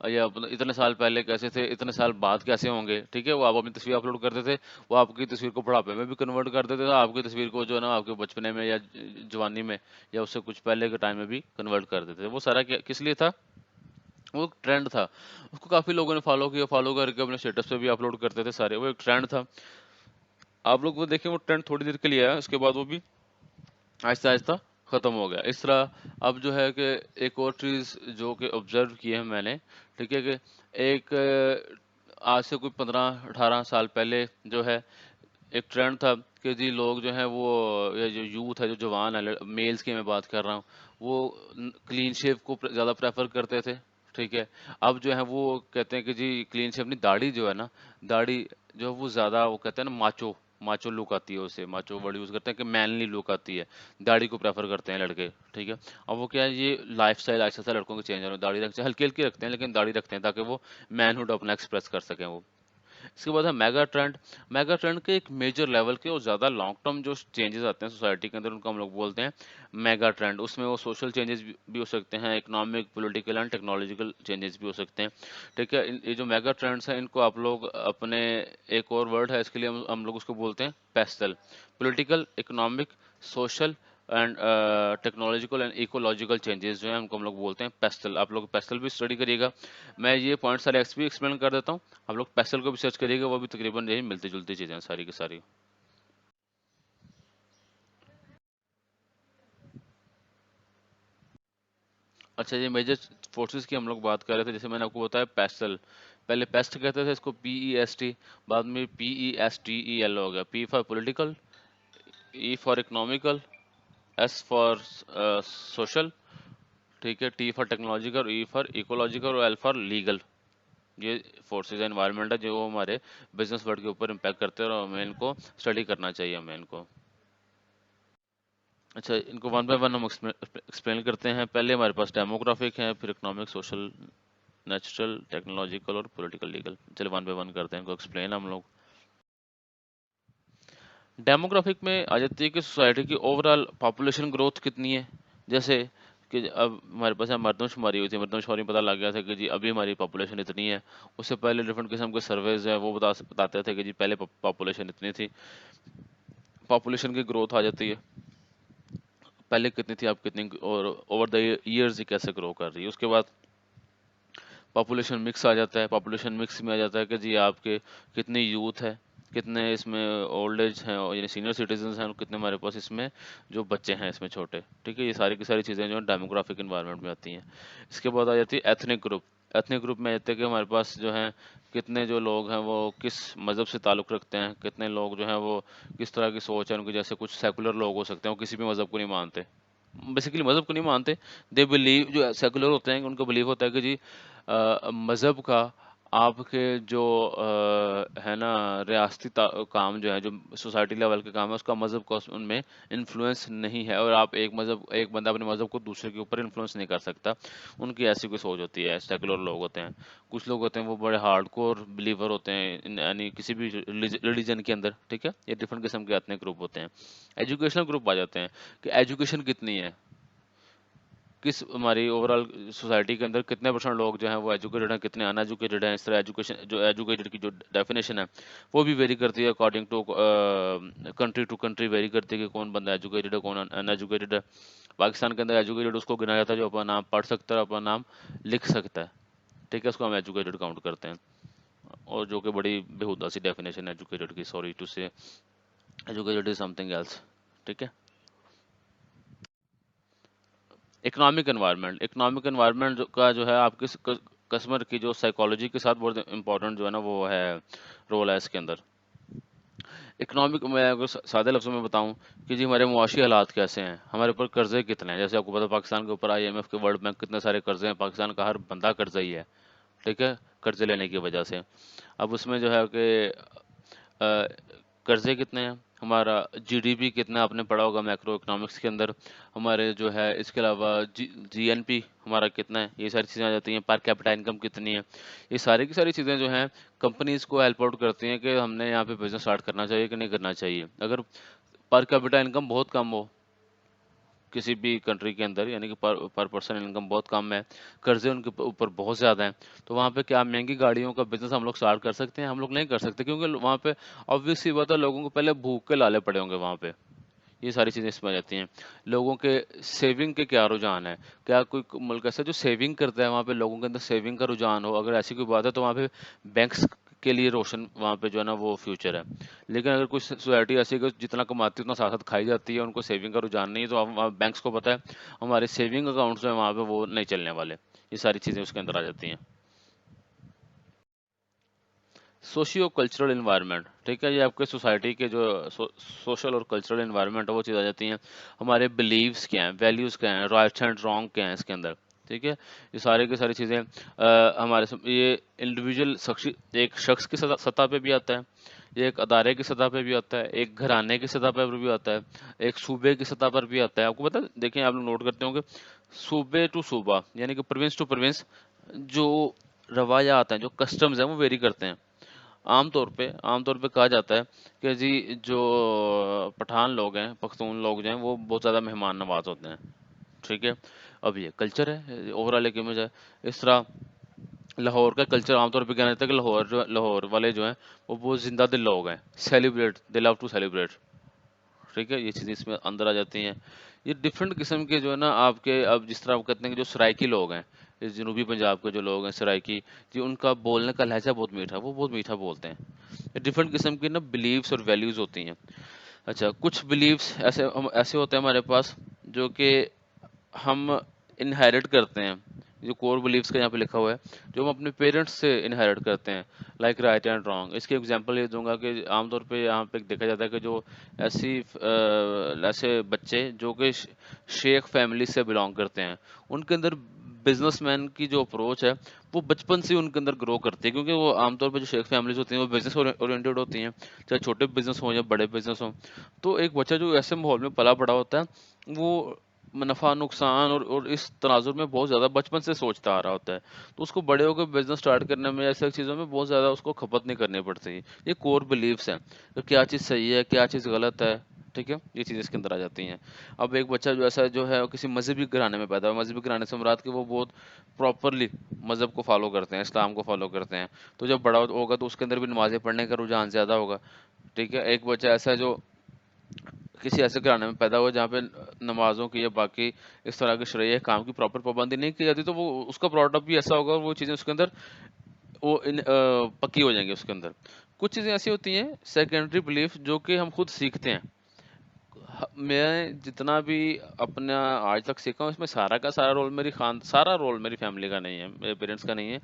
या इतने साल पहले कैसे थे, इतने साल बाद कैसे होंगे। ठीक है, वो आप अपनी तस्वीर अपलोड करते थे, वो आपकी तस्वीर को बुढ़ापे में भी कन्वर्ट कर देते थे, आपकी तस्वीर को जो है ना आपके बचपने में या जवानी में या उससे कुछ पहले के टाइम में भी कन्वर्ट कर देते थे। वो सारा किस लिए था? वो एक ट्रेंड था, उसको काफी लोगों ने फॉलो किया, फॉलो करके अपने स्टेटस पे भी अपलोड करते थे सारे, वो एक ट्रेंड था। आप लोग वो देखें, वो ट्रेंड थोड़ी देर के लिए आया, उसके बाद वो भी आहिस्ता आहिस्ता खत्म हो गया। इस तरह अब जो है कि एक और चीज जो कि ऑब्जर्व की है मैंने, ठीक है, कि एक आज से कोई 15-18 साल पहले जो है एक ट्रेंड था कि जी लोग जो है वो, ये जो यूथ है, जो जवान है, मेल्स की मैं बात कर रहा हूँ, वो क्लीन शेव को ज़्यादा प्रेफर करते थे। ठीक है, अब जो है वो कहते हैं कि जी क्लीन शेव नहीं, दाढ़ी जो है ना, दाढ़ी जो है वो ज़्यादा, वो कहते हैं ना माचो, माचो लुक आती है उसे, माचो वर्ड यूज़ करते हैं कि मैनली लुक आती है, दाढ़ी को प्रेफर करते हैं लड़के। ठीक है, अब वो क्या है, ये लाइफ स्टाइल ऐसा ऐसा लड़कों के चेंज हो रहा है, दाढ़ी रखते हैं, हल्की हल्की रखते हैं लेकिन दाढ़ी रखते हैं ताकि वो मैनहुड अपना एक्सप्रेस कर सकें वो। इसके बाद है मेगा ट्रेंड। मेगा ट्रेंड के एक मेजर लेवल के और ज़्यादा लॉन्ग टर्म जो चेंजेस आते हैं सोसाइटी के अंदर, उनको हम लोग बोलते हैं मेगा ट्रेंड। उसमें वो सोशल चेंजेस भी हो सकते हैं, economic, political and technological changes भी हो सकते हैं। ठीक है, ये जो मेगा ट्रेंड्स हैं इनको आप लोग अपने, एक और वर्ड है इसके लिए, हम लोग उसको बोलते हैं pastel. Political, economic, social and technological and ecological changes जो हैं उनको हम लोग बोलते हैं पेस्टल। आप लोग पेस्टल भी स्टडी करिएगा, मैं ये पॉइंट सारे एक्स भी एक्सप्लेन कर देता हूँ, आप लोग पेस्टल को भी सर्च करिएगा, वो भी तकरीबन यही मिलती जुलती चीज़ें हैं सारी की सारी। अच्छा, ये मेजर फोर्सेस की हम लोग बात कर रहे थे, जैसे मैंने आपको बताया पेस्टल, पहले पेस्ट कहते थे इसको, PEST, बाद में PESTEL हो गया। P for political, E for economical, S for social, ठीक है, T for technological, E for ecological और L फॉर लीगल। ये फोर्सेस एनवायरनमेंट है जो हमारे बिजनेस वर्ल्ड के ऊपर इम्पैक्ट करते हैं, और हमें इनको स्टडी करना चाहिए, हमें इनको। अच्छा, इनको वन बाय वन हम एक्सप्लेन करते हैं। पहले हमारे पास डेमोग्राफिक है, फिर इकोनॉमिक, सोशल, नेचुरल, टेक्नोलॉजिकल और पॉलिटिकल लीगल। चलिए वन बाय वन करते हैं इनको एक्सप्लेन हम लोग। डेमोग्राफिक में आ जाती है कि सोसाइटी की ओवरऑल पॉपुलेशन ग्रोथ कितनी है। जैसे कि अब हमारे पास मरदमशुमारी हुई थी, मरदमशुमारी में पता लग गया था कि जी अभी हमारी पॉपुलेशन इतनी है। उससे पहले डिफरेंट किस्म के सर्वेज है वो बताते थे कि जी पहले पॉपुलेशन इतनी थी। पॉपुलेशन की ग्रोथ आ जाती है, पहले कितनी थी, अब कितनी, और ओवर द ईयर्स ये कैसे ग्रो कर रही है। उसके बाद पॉपुलेशन मिक्स आ जाता है, पॉपुलेशन मिक्स में आ जाता है कि जी आपके कितनी यूथ है, कितने इसमें ओल्ड एज हैं और यानी सीनियर सिटीजन्स हैं, और कितने हमारे पास इसमें जो बच्चे हैं इसमें छोटे, ठीक है। ये सारी की सारी चीज़ें जो है डेमोग्राफिक इन्वायरमेंट में आती हैं। इसके बाद आ जाती है एथनिक ग्रुप। एथनिक ग्रुप में आते हैं कि हमारे पास जो है कितने जो लोग हैं वो किस मज़हब से ताल्लुक़ रखते हैं, कितने लोग जो हैं वो किस तरह की सोच है उनकी। जैसे कुछ सेकुलर लोग हो सकते हैं, वो किसी भी मज़हब को नहीं मानते, बेसिकली मज़हब को नहीं मानते, दे बिलीव, जो सेकुलर होते हैं उनका बिलीव होता है कि जी मज़हब का आपके जो है ना रियासती काम जो है, जो सोसाइटी लेवल के काम है, उसका मज़हब का उनमें इन्फ्लुएंस नहीं है, और आप एक बंदा अपने मज़हब को दूसरे के ऊपर इन्फ्लुएंस नहीं कर सकता। उनकी ऐसी कोई सोच होती है, सेकुलर लोग होते हैं। कुछ लोग होते हैं वो बड़े हार्डकोर बिलीवर होते हैं यानी किसी भी रिलीजन के अंदर, ठीक है। ये डिफरेंट किस्म के एथनिक ग्रुप होते हैं। एजुकेशनल ग्रुप आ जाते हैं कि एजुकेशन कितनी है, किस हमारी ओवरऑल सोसाइटी के अंदर कितने परसेंट लोग जो हैं वो एजुकेटेड हैं, कितने अनएजुकेटेड हैं। इस तरह एजुकेशन, जो एजुकेटेड की जो डेफिनेशन है वो भी वेरी करती है according to country to country, vary करती है कि कौन बंदा एजुकेटेड है, कौन अनएजुकेटेड है। पाकिस्तान के अंदर एजुकेटेड उसको गिना जाता है जो अपना नाम पढ़ सकता है, अपना नाम लिख सकता है, ठीक है, उसको हम एजुकेटेड काउंट करते हैं। और जो कि बड़ी बेहुदा सी डेफिनेशन है एजुकेटेड की, सॉरी टू से, एजुकेटेड इज समथिंग एल्स, ठीक है। इकोनॉमिक एनवायरनमेंट, इकोनॉमिक एनवायरनमेंट का जो है आपके कस्टमर की जो साइकोलॉजी के साथ बहुत इंपॉर्टेंट जो है ना वो है, रोल है इसके अंदर। इकोनॉमिक, मैं अगर सादे लफ्ज़ों में बताऊं कि जी हमारे मुआशी हालात कैसे हैं, हमारे ऊपर कर्जे कितने हैं। जैसे आपको पता है पाकिस्तान के ऊपर IMF के, वर्ल्ड बैंक, कितने सारे कर्जे हैं, पाकिस्तान का हर बंदा कर्जा ही है, ठीक है, कर्जे लेने की वजह से। अब उसमें जो है कि कर्जे कितने हैं, हमारा GDP कितना, आपने पढ़ा होगा मैक्रो इकोनॉमिक्स के अंदर, हमारे जो है इसके अलावा GNP हमारा कितना है, ये सारी चीज़ें आ जाती हैं। पर कैपिटा इनकम कितनी है, ये सारी की सारी चीज़ें जो हैं कंपनीज को हेल्प आउट करती हैं कि हमने यहाँ पे बिजनेस स्टार्ट करना चाहिए कि नहीं करना चाहिए। अगर पर कैपिटा इनकम बहुत कम हो किसी भी कंट्री के अंदर, यानी कि पर पर्सन इनकम बहुत कम है, कर्जे उनके ऊपर बहुत ज़्यादा हैं, तो वहाँ पे क्या महंगी गाड़ियों का बिजनेस हम लोग स्टार्ट कर सकते हैं? हम लोग नहीं कर सकते, क्योंकि वहाँ पे ऑब्वियस सी बात है, लोगों को पहले भूख के लाले पड़े होंगे वहाँ पे। ये सारी चीज़ें इसमें आ जाती हैं। लोगों के सेविंग के क्या रुझान है, क्या कोई मुल्क ऐसा है जो सेविंग करता है, वहाँ पे लोगों के अंदर सेविंग का रुझान हो, अगर ऐसी कोई बात है तो वहाँ पे बैंक्स के लिए रोशन वहाँ पे जो है ना वो फ्यूचर है। लेकिन अगर कोई सोसाइटी ऐसी है कि जितना कमाती है उतना साथ साथ खाई जाती है, उनको सेविंग का रुझान नहीं है, तो बैंक्स को पता है हमारे सेविंग अकाउंट्स जो है वहाँ पे वो नहीं चलने वाले। ये सारी चीज़ें उसके अंदर आ जाती हैं। सोशियो कल्चरल इन्वायरमेंट, ठीक है, ये आपके सोसाइटी के जो सोशल और कल्चरल इन्वायरमेंट है वो चीज़ आ जाती हैं। हमारे बिलीव्स क्या हैं, वैल्यूज़ क्या हैं, राइट एंड रॉन्ग क्या हैं इसके अंदर, ठीक है। ये सारे की सारी चीज़ें ये इंडिविजुअल शख्स, एक शख्स की सतह पे भी आता है, ये एक अदारे की सतह पे भी आता है, एक घराने की सतह पर भी आता है, एक सूबे की सतह पर भी आता है। आपको पता है, देखिए आप लोग नोट करते होंगे, सूबे टू सूबा यानी कि प्रोविंस टू प्रोविंस, जो रवायात हैं, जो कस्टम्स हैं वो वेरी करते हैं। आमतौर पे कहा जाता है कि जी जो पठान लोग हैं, पख्तून लोग जो हैं वो बहुत ज़्यादा मेहमान नवाज होते हैं, ठीक है। अब ये कल्चर है, ओवरऑल एक इमेज है। इस तरह लाहौर का कल्चर आमतौर पे कहना जाता है कि लाहौर वाले जो हैं वो बहुत जिंदा दिल लोग हैं, celebrate, they love to celebrate, ठीक है। ये चीज़ें इसमें अंदर आ जाती हैं। ये डिफरेंट किस्म के जो है ना आपके, अब जिस तरह आप कहते हैं कि जो सराइकी लोग हैं, इस जनूबी पंजाब के जो लोग हैं सराइकी जी, उनका बोलने का लहजा बहुत मीठा, वो बहुत मीठा बोलते हैं। ये डिफरेंट किस्म की ना बिलीव्स और वैल्यूज़ होती हैं। अच्छा, कुछ बिलीव्स ऐसे होते हैं हमारे पास जो कि हम इनहेरिट करते हैं, जो कोर बिलीव्स का यहाँ पे लिखा हुआ है, जो हम अपने पेरेंट्स से इनहेरिट करते हैं, लाइक राइट एंड रॉन्ग। इसके एग्जांपल ये दूंगा कि आमतौर पे यहाँ पे देखा जाता है कि जो ऐसे बच्चे जो कि शेख फैमिली से बिलोंग करते हैं, उनके अंदर बिजनेसमैन की जो अप्रोच है वो बचपन से ही उनके अंदर ग्रो करती है, क्योंकि वो आमतौर पर जो शेख फैमिलीज होती हैं वो बिजनेस ओरिएंटेड होती हैं, चाहे छोटे बिजनेस हों या बड़े बिजनेस हों। तो एक बच्चा जो ऐसे माहौल में पला बड़ा होता है वो मुनाफा नुकसान और इस तनाजुर में बहुत ज़्यादा बचपन से सोचता आ रहा होता है, तो उसको बड़े होकर बिजनेस स्टार्ट करने में ऐसी चीज़ों में बहुत ज़्यादा उसको खपत नहीं करनी पड़ती। ये कोर बिलीव्स हैं, तो क्या चीज़ सही है क्या चीज़ गलत है, ठीक है, ये चीज़ इसके अंदर आ जाती हैं। अब एक बच्चा जो ऐसा जो है वो किसी मजहबी घराने में पैदा हुआ, मजहबी घराने से मुराद कि वो बहुत प्रॉपरली मजहब को फॉलो करते हैं, इस्लाम को फॉलो करते हैं, तो जब बड़ा होगा तो उसके अंदर भी नमाज़ें पढ़ने का रुझान ज़्यादा होगा, ठीक है। एक बच्चा ऐसा है जो किसी ऐसे घराने में पैदा हुआ जहाँ पे नमाज़ों की या बाकी इस तरह के शरईय काम की प्रॉपर पाबंदी नहीं की जाती, तो वो उसका प्रोडक्ट भी ऐसा होगा और वो चीज़ें उसके अंदर वो पक्की हो जाएंगी उसके अंदर। कुछ चीज़ें ऐसी होती हैं सेकेंडरी बिलीफ जो कि हम खुद सीखते हैं। मैं जितना भी अपना आज तक सीखा हूँ इसमें सारा का सारा रोल मेरी फैमिली का नहीं है, मेरे पेरेंट्स का नहीं है,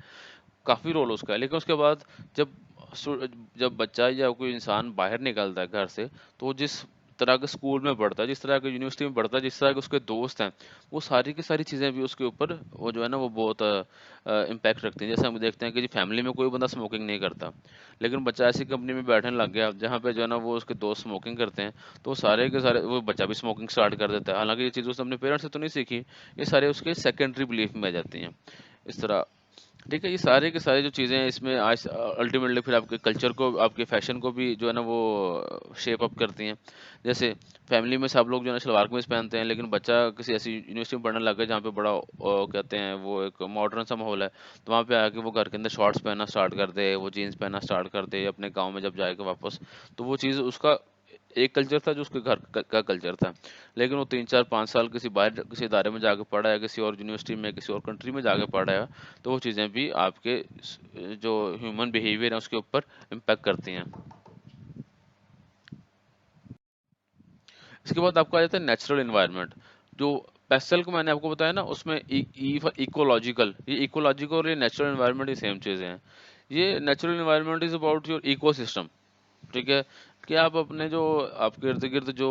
काफ़ी रोल उसका है। लेकिन उसके बाद जब सु जब बच्चा या कोई इंसान बाहर निकलता है घर से, तो वो जिस तरह के स्कूल में पढ़ता है, जिस तरह के यूनिवर्सिटी में पढ़ता है, जिस तरह के उसके दोस्त हैं, वो सारी की सारी चीज़ें भी उसके ऊपर वो जो है ना वो बहुत इम्पैक्ट रखती हैं। जैसे हम देखते हैं कि जी फैमिली में कोई बंदा स्मोकिंग नहीं करता, लेकिन बच्चा ऐसी कंपनी में बैठने लग गया जहाँ पे जो है ना वो उसके दोस्त स्मोकिंग करते हैं, तो सारे के सारे वो बच्चा भी स्मोकिंग स्टार्ट कर देता है। हालाँकि ये चीज़ उसने अपने पेरेंट्स से तो नहीं सीखी, ये सारे उसके सेकेंडरी बिलीफ में आ जाती हैं। इस तरह ठीक है, ये सारे के सारे जो चीज़ें हैं इसमें आज अल्टीमेटली फिर आपके कल्चर को, आपके फैशन को भी जो है ना वो शेप अप करती हैं। जैसे फैमिली में सब लोग जो है ना सलवार कमीज पहनते हैं, लेकिन बच्चा किसी ऐसी यूनिवर्सिटी में पढ़ने लग गया जहाँ पे बड़ा कहते हैं वो एक मॉडर्न सा माहौल है, तो वहाँ पे आके वो घर के अंदर शॉर्ट्स पहनना स्टार्ट कर दे, वो जीन्स पहनना स्टार्ट कर दे अपने गाँव में जब जाएगा वापस, तो वो चीज़ उसका एक कल्चर था जो उसके घर का कल्चर था। लेकिन वो 3 4 5 साल किसी बाहर किसी इदारे में जाके पढ़ा है, किसी और यूनिवर्सिटी में किसी और कंट्री में जाके पढ़ा है, तो वो चीज़ें भी आपके जो ह्यूमन बिहेवियर है उसके ऊपर इम्पैक्ट करती हैं। इसके बाद आपका आ जाता है नेचुरल इन्वायरमेंट। जो पेस्टल को मैंने आपको बताया ना उसमें इकोलॉजिकल, ये इकोलॉजिकल और ये नेचुरल इन्वायरमेंट ये सेम चीज़ें हैं। ये natural environment is about your ecosystem. ठीक है, कि आप अपने जो आपके इर्द गिर्द जो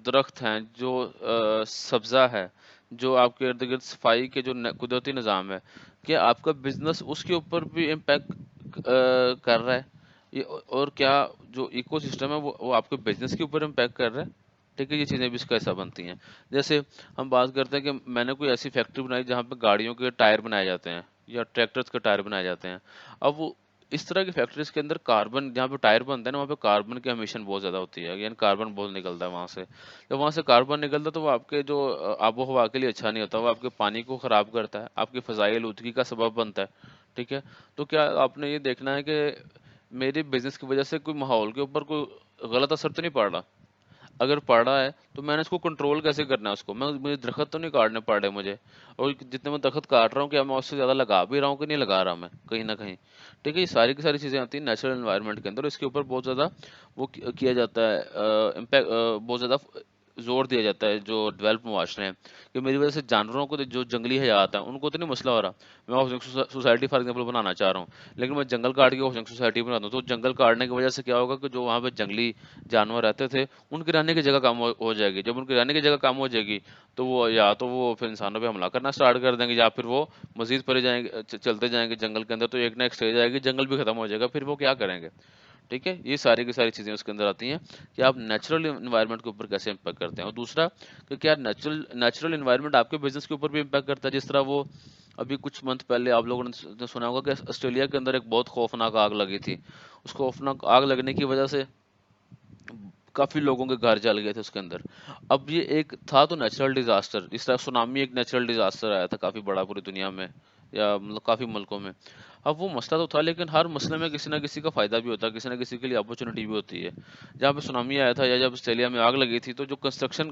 दरख्त हैं, जो सब्ज़ा है, जो आपके इर्द गिर्द सफाई के जो कुदरती निज़ाम है, क्या आपका बिजनेस उसके ऊपर भी इम्पैक्ट कर रहा है? और क्या जो इकोसिस्टम है वो आपके बिजनेस के ऊपर इम्पैक्ट कर रहा है? ठीक है, ये चीज़ें भी इसका हिस्सा बनती हैं। जैसे हम बात करते हैं कि मैंने कोई ऐसी फैक्ट्री बनाई जहाँ पे गाड़ियों के टायर बनाए जाते हैं या ट्रैक्टर्स के टायर बनाए जाते हैं। अब वो इस तरह की फैक्ट्रीज के अंदर कार्बन, जहाँ पे टायर बनते हैं ना वहाँ पे कार्बन की एमिशन बहुत ज़्यादा होती है, यानी कार्बन बहुत निकलता है वहाँ से। जब वहाँ से कार्बन निकलता है तो वो आपके जो आबो हवा के लिए अच्छा नहीं होता, वो आपके पानी को ख़राब करता है, आपकी फ़ज़ाई आलूदगी का सबब बनता है। ठीक है, तो क्या आपने ये देखना है कि मेरे बिजनेस की वजह से कोई माहौल के ऊपर कोई गलत असर तो नहीं पड़ रहा? अगर पड़ा है तो मैंने इसको कंट्रोल कैसे करना है उसको, मैं मुझे दरख्त तो नहीं काटने पड़ रहे मुझे, और जितने मैं दरख्त काट रहा हूँ क्या मैं उससे ज़्यादा लगा भी रहा हूँ कि नहीं लगा रहा मैं कहीं ना कहीं। ठीक है, ये सारी की सारी चीज़ें आती हैं नेचुरल एनवायरनमेंट के अंदर, इसके ऊपर बहुत ज़्यादा वो किया जाता है, इम्पैक्ट बहुत ज़्यादा जोर दिया जाता है जो डेवलप मुआशरे हैं, कि मेरी वजह से जानवरों को जो जंगली हयात है उनको तो नहीं मसला हो रहा। मैं हाउसिंग सोसाइटी फॉर एग्जाम्पल बनाना चाह रहा हूँ, लेकिन मैं जंगल काट के हाउसिंग सोसाइटी बनाता हूँ, तो जंगल काटने की वजह से क्या होगा कि जो वहाँ पे जंगली जानवर रहते थे उनके रहने की जगह कम हो जाएगी। जब उनके रहने की जगह कम हो जाएगी तो वो या तो वो फिर इंसानों पे हमला करना स्टार्ट कर देंगे, या फिर वो मजीद परे जाएंगे, चलते जाएंगे जंगल के अंदर, तो एक ना एक स्टेज आएगी जंगल भी खत्म हो जाएगा, फिर वो क्या करेंगे। ठीक है, ये सारी की सारी चीज़ें उसके अंदर आती हैं कि आप नेचुरल इन्वायरमेंट के ऊपर कैसे इम्पैक्ट करते हैं। और दूसरा कि क्या नेचुरल नेचुरल इन्वायरमेंट आपके बिजनेस के ऊपर भी इम्पैक्ट करता है। जिस तरह वो अभी कुछ मंथ पहले आप लोगों ने सुना होगा कि ऑस्ट्रेलिया के अंदर एक बहुत खौफनाक आग लगी थी। उस खौफनाक आग लगने की वजह से काफी लोगों के घर जल गए थे उसके अंदर। अब ये एक था तो नेचुरल डिजास्टर, जिस तरह सुनामी एक नेचुरल डिजास्टर आया था काफी बड़ा पूरी दुनिया में या मतलब काफी मुल्कों में। अब वो मसला तो था, लेकिन हर मसले में किसी ना किसी का फायदा भी होता है, किसी ना किसी के लिए अपॉर्चुनिटी भी होती है। जहाँ पे सुनामी आया था या जब ऑस्ट्रेलिया में आग लगी थी, तो जो कंस्ट्रक्शन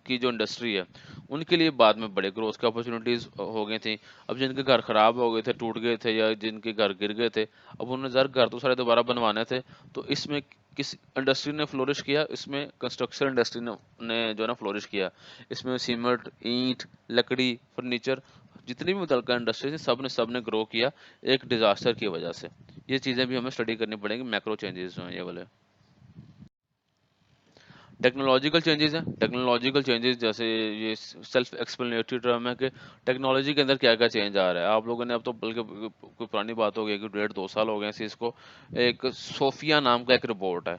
की जो इंडस्ट्री है उनके लिए बाद में बड़े ग्रोथ की अपॉर्चुनिटीज हो गई थी। अब जिनके घर खराब हो गए थे, टूट गए थे, या जिनके घर गिर गए थे, अब उन्हें घर तो सारे दोबारा बनवाने थे। तो इसमें किस इंडस्ट्री ने फ्लोरिश किया, इसमें कंस्ट्रक्शन इंडस्ट्री ने जो है ना फ्लोरिश किया। इसमें सीमेंट, ईंट, लकड़ी, फर्नीचर, जितनी भी मुतलका इंडस्ट्रीज सब ने ग्रो किया एक डिजास्टर की वजह से। ये चीज़ें भी हमें स्टडी करनी पड़ेंगी, मैक्रो चेंजेस जो हैं ये वाले। टेक्नोलॉजिकल चेंजेस हैं, टेक्नोलॉजिकल चेंजेस जैसे ये सेल्फ एक्सप्लेनेटरी टर्म है कि टेक्नोलॉजी के अंदर क्या क्या चेंज आ रहा है। आप लोगों ने अब तो बल्कि कोई पुरानी बात हो गई कि 1.5 2 साल हो गए हैं इसको, एक सोफिया नाम का एक रोबोट है,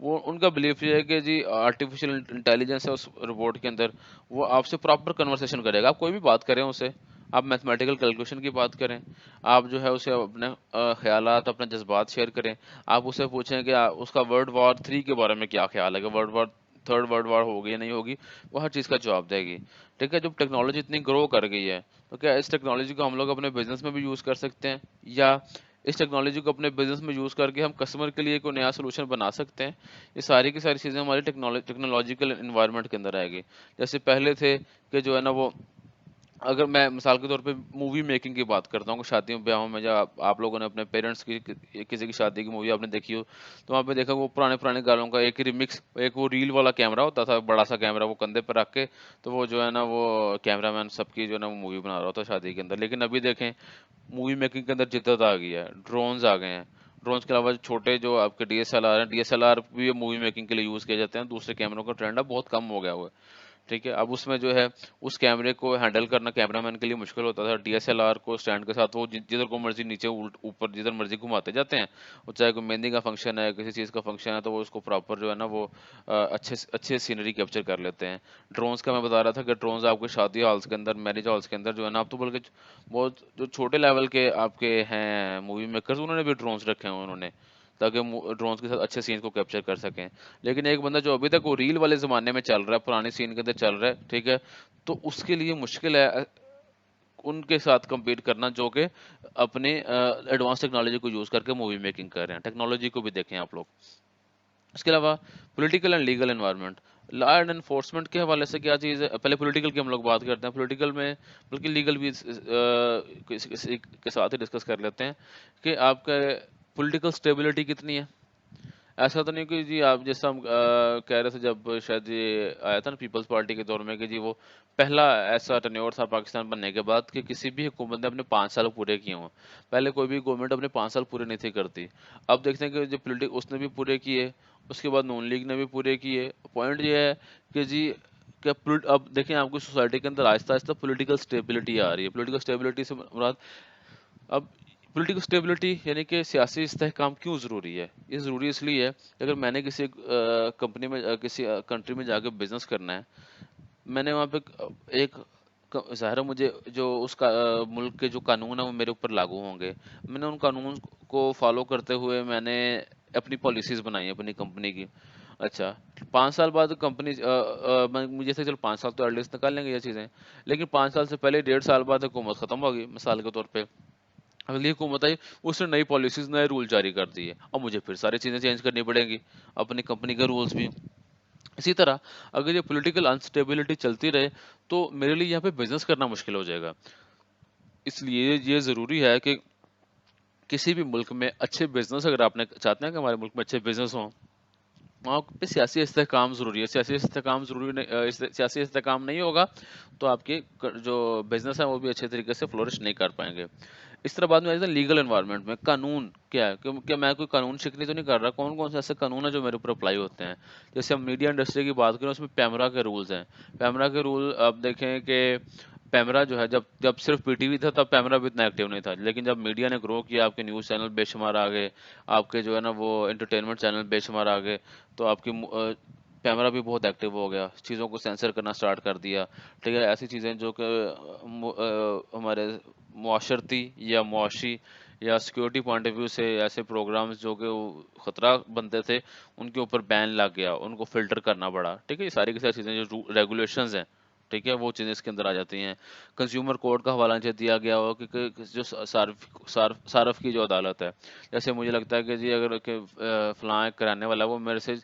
वो उनका बिलीफ ये है कि जी आर्टिफिशियल इंटेलिजेंस है उस रोबोट के अंदर, वो आपसे प्रॉपर कन्वर्सेशन करेगा। आप कोई भी बात करें उसे, आप मैथमेटिकल कैलकुलेशन की बात करें, आप जो है उसे अपने ख्यालात, अपने जज्बात शेयर करें, आप उसे पूछें कि उसका वर्ल्ड वॉर 3 के बारे में क्या ख्याल है, कि थर्ड वर्ल्ड वॉर होगी या नहीं होगी, वो हर चीज़ का जवाब देगी। ठीक है, जब टेक्नोलॉजी इतनी ग्रो कर गई है, तो क्या इस टेक्नोलॉजी को हम लोग अपने बिजनेस में भी यूज़ कर सकते हैं, या इस टेक्नोलॉजी को अपने बिजनेस में यूज़ करके हम कस्टमर के लिए कोई नया सोल्यूशन बना सकते हैं। ये सारी की सारी चीज़ें हमारी टेक्नोलॉजिकल इन्वायरमेंट के अंदर आएगी। जैसे पहले थे कि जो है ना वो अगर मैं मिसाल के तौर पे मूवी मेकिंग की बात करता हूँ, शादियों ब्याहों में जब आप लोगों ने अपने पेरेंट्स की किसी की शादी की मूवी आपने देखी हो, तो वहाँ पे देखा वो पुराने पुराने गानों का एक रिमिक्स, एक वो रील वाला कैमरा होता था, बड़ा सा कैमरा वो कंधे पर रख के, तो वो जो है ना वो कैमरामैन सबकी जो है ना वो मूवी बना रहा होता शादी के अंदर। लेकिन अभी देखें मूवी मेकिंग के अंदर जिद्दत आ गई है, ड्रोन्स आ गए हैं। ड्रोन्स के अलावा जो छोटे जो आपके डीएसएलआर हैं, डीएसएलआर भी मूवी मेकिंग के लिए यूज किए जाते हैं। दूसरे कैमरों का ट्रेंड अब बहुत कम हो गया हुआ है। ठीक है, अब उसमें जो है उस कैमरे को हैंडल करना कैमरामैन के लिए मुश्किल होता था। डीएसएलआर को स्टैंड के साथ वो जिधर को मर्जी नीचे उल्ट ऊपर जिधर मर्जी घुमाते जाते हैं। वो चाहे कोई मेहंदी का फंक्शन है, किसी चीज़ का फंक्शन है, तो वो उसको प्रॉपर जो है ना वो अच्छे अच्छे सीनरी कैप्चर कर लेते हैं। ड्रोन्स का मैं बता रहा था कि ड्रोन्स आपके शादी हॉल्स के अंदर, मैरिज हॉल्स के अंदर जो है ना, अब तो बल्कि बहुत जो छोटे लेवल के आपके हैं मूवी मेकर्स, उन्होंने भी ड्रोन्स रखे हैं उन्होंने, ताकि ड्रोन्स के साथ अच्छे सीन को कैप्चर कर सकें। लेकिन एक बंदा जो अभी तक वो रील वाले ज़माने में चल रहा है, पुराने सीन के अंदर चल रहा है, ठीक है, तो उसके लिए मुश्किल है उनके साथ compete करना जो कि अपने एडवांस टेक्नोलॉजी को यूज़ करके मूवी मेकिंग कर रहे हैं। टेक्नोलॉजी को भी देखें आप लोग। इसके अलावा political and legal environment, law and enforcement के हवाले से क्या चीज़ है। पहले पॉलिटिकल की हम लोग बात करते हैं, पॉलिटिकल में बल्कि लीगल भी किसी के साथ ही डिस्कस कर लेते हैं कि आपका पॉलिटिकल स्टेबिलिटी कितनी है। ऐसा तो नहीं कि जी आप जैसा हम कह रहे थे जब शायद ये आया था ना पीपल्स पार्टी के दौर में, कि जी वो पहला ऐसा टर्नओवर था पाकिस्तान बनने के बाद कि किसी भी हुकूमत ने अपने 5 साल पूरे किए हों। पहले कोई भी गवर्नमेंट अपने 5 साल पूरे नहीं थी करती। अब देखते हैं कि जो पोलिटिक उसने भी पूरे किए, उसके बाद नून लीग ने भी पूरे किए। पॉइंट ये है कि जी क्या अब देखें आपकी सोसाइटी के अंदर आहिस्ता आहिस्ता पॉलिटिकल स्टेबिलिटी आ रही है। पॉलिटिकल स्टेबिलिटी से मुराद अब पॉलिटिकल स्टेबिलिटी यानी कि सियासी इस्तेहकाम क्यों ज़रूरी है। ये ज़रूरी इसलिए है कि अगर मैंने किसी कंपनी में किसी कंट्री में जाके बिजनेस करना है, मैंने वहाँ पे एक ज़ाहिर है मुझे जो उसका मुल्क के जो कानून है वो मेरे ऊपर लागू होंगे। मैंने उन कानून को फॉलो करते हुए मैंने अपनी पॉलिसीज़ बनाई है अपनी कंपनी की। अच्छा, 5 साल बाद कंपनी मुझे से चलो 5 साल तो एटलीस्ट निकाल लेंगे ये चीज़ें, लेकिन 5 साल से पहले 1.5 साल बाद हुकूमत ख़त्म होगी मिसाल के तौर पे। अगली हुकूमत आई, उसने नई पॉलिसीज नए रूल जारी कर दिए, अब मुझे फिर सारी चीज़ें चेंज करनी पड़ेंगी, अपनी कंपनी के रूल्स भी। इसी तरह अगर ये पॉलिटिकल अनस्टेबिलिटी चलती रहे तो मेरे लिए यहाँ पे बिजनेस करना मुश्किल हो जाएगा। इसलिए ये ज़रूरी है कि किसी भी मुल्क में अच्छे बिजनेस, अगर आपने चाहते हैं कि हमारे मुल्क में अच्छे बिजनेस हों, वहाँ पे सियासी इस्तेहकाम ज़रूरी है। सियासी इस्तेहकाम ज़रूरी नहीं, सियासी इस्तेहकाम नहीं होगा तो आपके जो बिजनेस है वो भी अच्छे तरीके से फ्लोरिश नहीं कर पाएंगे। इस तरह बाद में आ जाता है लीगल एनवायरनमेंट में। कानून क्या है कि क्या मैं कोई कानून शिकनी तो नहीं कर रहा, कौन कौन से ऐसे कानून है जो मेरे ऊपर अप्लाई होते हैं। जैसे हम मीडिया इंडस्ट्री की बात करें, उसमें पैमरा के रूल्स हैं। पैमरा के रूल आप देखें कि पैमरा जो है, जब जब सिर्फ पीटीवी था तब पैमरा भी इतना एक्टिव नहीं था, लेकिन जब मीडिया ने ग्रो किया, आपके न्यूज़ चैनल बेशुमार आ गए, आपके जो है ना वो एंटरटेनमेंट चैनल बेशुमार आ गए, तो आपकी पैमरा भी बहुत एक्टिव हो गया, चीज़ों को सेंसर करना स्टार्ट कर दिया। ठीक है, ऐसी चीज़ें जो कि हमारे मुआशरती या मुआशी या सिक्योरिटी पॉइंट ऑफ व्यू से ऐसे प्रोग्राम्स जो कि ख़तरा बनते थे, उनके ऊपर बैन लग गया, उनको फ़िल्टर करना पड़ा। ठीक है, ये सारी की सारी चीज़ें जो रेगुलेशंस हैं, ठीक है, वो चीज़ें इसके अंदर आ जाती हैं। कंज्यूमर कोर्ट का हवाला नीचे दिया गया हो कि जो सारफ की जो अदालत है, जैसे मुझे लगता है कि जी अगर कि फलां एक कराने वाला है, वो मेरे से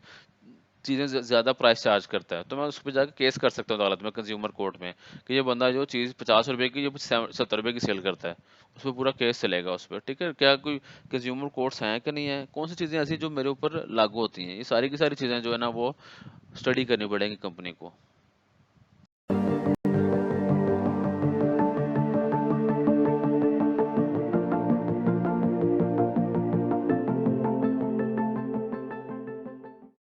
चीज़ें ज़्यादा प्राइस चार्ज करता है, तो मैं उस पे जाके केस कर सकता हूँ अदालत में, कंज्यूमर कोर्ट में, कि ये बंदा जो चीज़ 50 रुपए की जो 70 रुपए की सेल करता है, उस पर पूरा केस चलेगा उस पर। ठीक है, क्या कोई कंज्यूमर कोर्ट्स हैं कि नहीं है, कौन सी चीज़ें ऐसी जो मेरे ऊपर लागू होती हैं। ये सारी की सारी चीज़ें जो है ना वो स्टडी करनी पड़ेंगी कंपनी को।